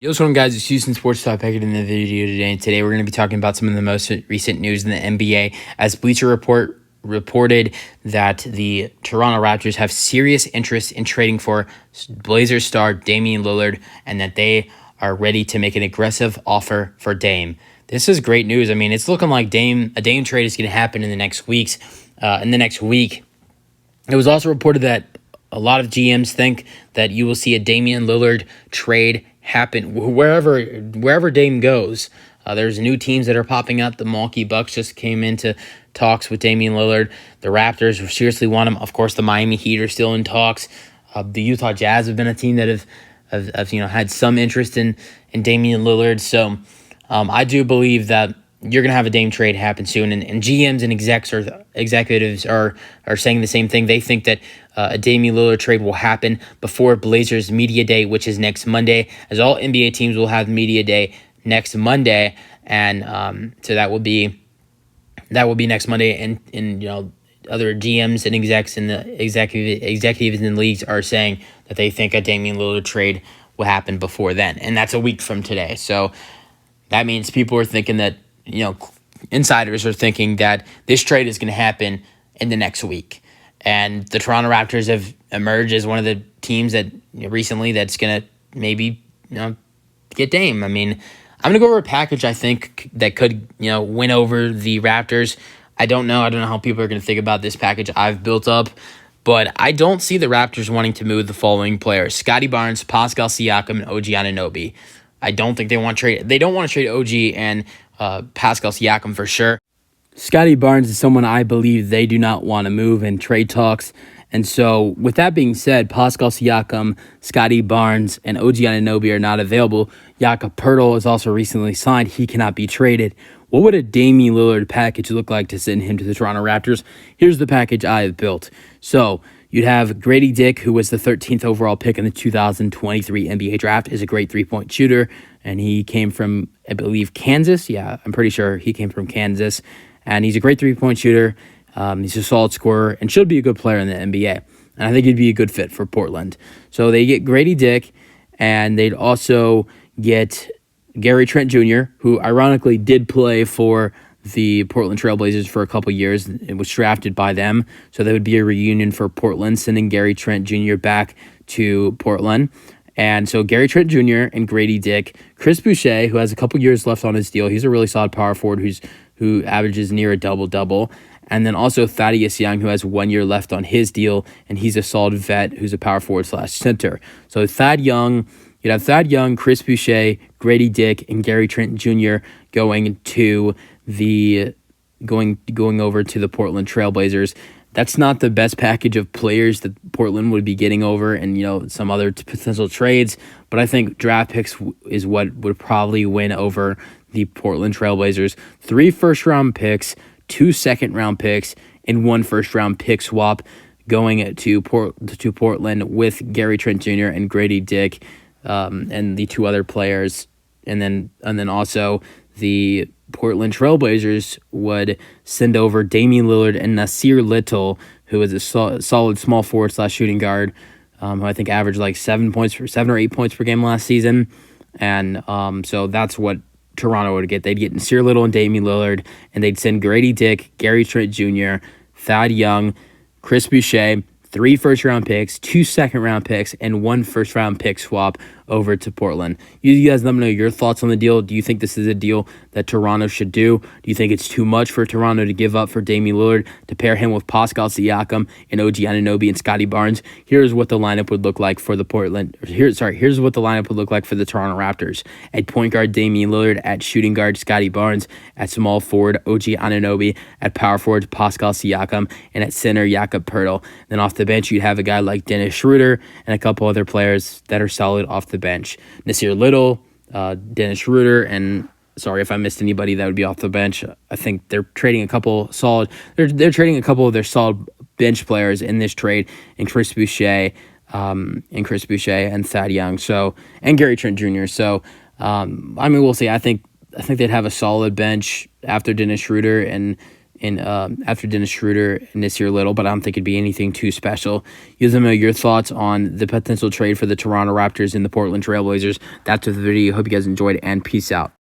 Yo, what's going on, guys? It's Houston Sports Talk back in the video today. And today we're going to be talking about some of the most recent news in the NBA. As Bleacher Report reported that the Toronto Raptors have serious interest in trading for Blazers star Damian Lillard, and that they are ready to make an aggressive offer for Dame. This is great news. I mean, it's looking like a Dame trade is going to happen in the next week. It was also reported that a lot of GMs think that you will see a Damian Lillard trade happen wherever Dame goes. There's new teams that are popping up. The Milwaukee Bucks just came into talks with Damian Lillard. The Raptors seriously want him. Of course, the Miami Heat are still in talks. The Utah Jazz have been a team that have had some interest in Damian Lillard. So I do believe that you're going to have a Dame trade happen soon, and GMs and executives are saying the same thing. They think that a Damian Lillard trade will happen before Blazers Media Day, which is next Monday, as all NBA teams will have Media Day next Monday, and so that will be next Monday, and other GMs and execs and the executives in the leagues are saying that they think a Damian Lillard trade will happen before then, and that's a week from today. So that means people are thinking that, insiders are thinking that this trade is going to happen in the next week. And the Toronto Raptors have emerged as one of the teams that recently that's going to maybe, get Dame. I mean, I'm going to go over a package I think that could, win over the Raptors. I don't know how people are going to think about this package I've built up, but I don't see the Raptors wanting to move the following players: Scotty Barnes, Pascal Siakam, and OG Anunoby. I don't think they want to trade. They don't want to trade OG and Pascal Siakam for sure. Scotty Barnes is someone I believe they do not want to move in trade talks. And so with that being said, Pascal Siakam, Scotty Barnes, and OG Anunoby are not available. Jakob Poeltl is also recently signed. He cannot be traded. What would a Damian Lillard package look like to send him to the Toronto Raptors? Here's the package I have built. So you'd have Grady Dick, who was the 13th overall pick in the 2023 NBA draft, is a great three-point shooter, and he came from, I believe, Kansas. Yeah, I'm pretty sure he came from Kansas, and he's a great three-point shooter. He's a solid scorer and should be a good player in the NBA, and I think he'd be a good fit for Portland. So they get Grady Dick, and they'd also get Gary Trent Jr., who ironically did play for the Portland Trailblazers for a couple years and was drafted by them. So there would be a reunion for Portland, sending Gary Trent Jr. back to Portland. And so Gary Trent Jr. and Grady Dick, Chris Boucher, who has a couple years left on his deal. He's a really solid power forward who averages near a double-double. And then also Thaddeus Young, who has 1 year left on his deal, and he's a solid vet who's a power forward / center. So you'd have Thad Young, Chris Boucher, Grady Dick, and Gary Trent Jr. going over to the Portland Trailblazers. That's not the best package of players that Portland would be getting over, and some other potential trades. But I think draft picks is what would probably win over the Portland Trailblazers. 3 first-round picks, 2 second-round picks, and 1 first-round pick swap going to Portland with Gary Trent Jr. and Grady Dick, and the 2 other players, and then also the Portland Trailblazers would send over Damian Lillard and Nasir Little, who is a solid small forward / shooting guard, who I think averaged like 7 or 8 points per game last season. And so that's what Toronto would get. They'd get Nasir Little and Damian Lillard, and they'd send Grady Dick, Gary Trent Jr., Thad Young, Chris Boucher, 3 first-round picks, 2 second-round picks, and 1 first-round pick swap over to Portland. You guys let me know your thoughts on the deal. Do you think this is a deal that Toronto should do? Do you think it's too much for Toronto to give up for Damian Lillard, to pair him with Pascal Siakam and OG Anunoby and Scotty Barnes? Here's what the lineup would look like for here's what the lineup would look like for the Toronto Raptors. At point guard, Damian Lillard. At shooting guard, Scotty Barnes. At small forward, OG Anunoby. At power forward, Pascal Siakam. And at center, Jakob Poeltl. Then off the bench, you'd have a guy like Dennis Schroeder and a couple other players that are solid off the bench. Nasir Little, Dennis Schroeder, and sorry if I missed anybody that would be off the bench. I think they're trading a couple solid. They're trading a couple of their solid bench players in this trade, and Chris Boucher and Thad Young. So, and Gary Trent Jr. So, we'll see. I think they'd have a solid bench after Dennis Schroeder, and in after Dennis Schroeder and Nasir Little, but I don't think it'd be anything too special. You let me know your thoughts on the potential trade for the Toronto Raptors and the Portland Trailblazers. That's the video. Hope you guys enjoyed, and peace out.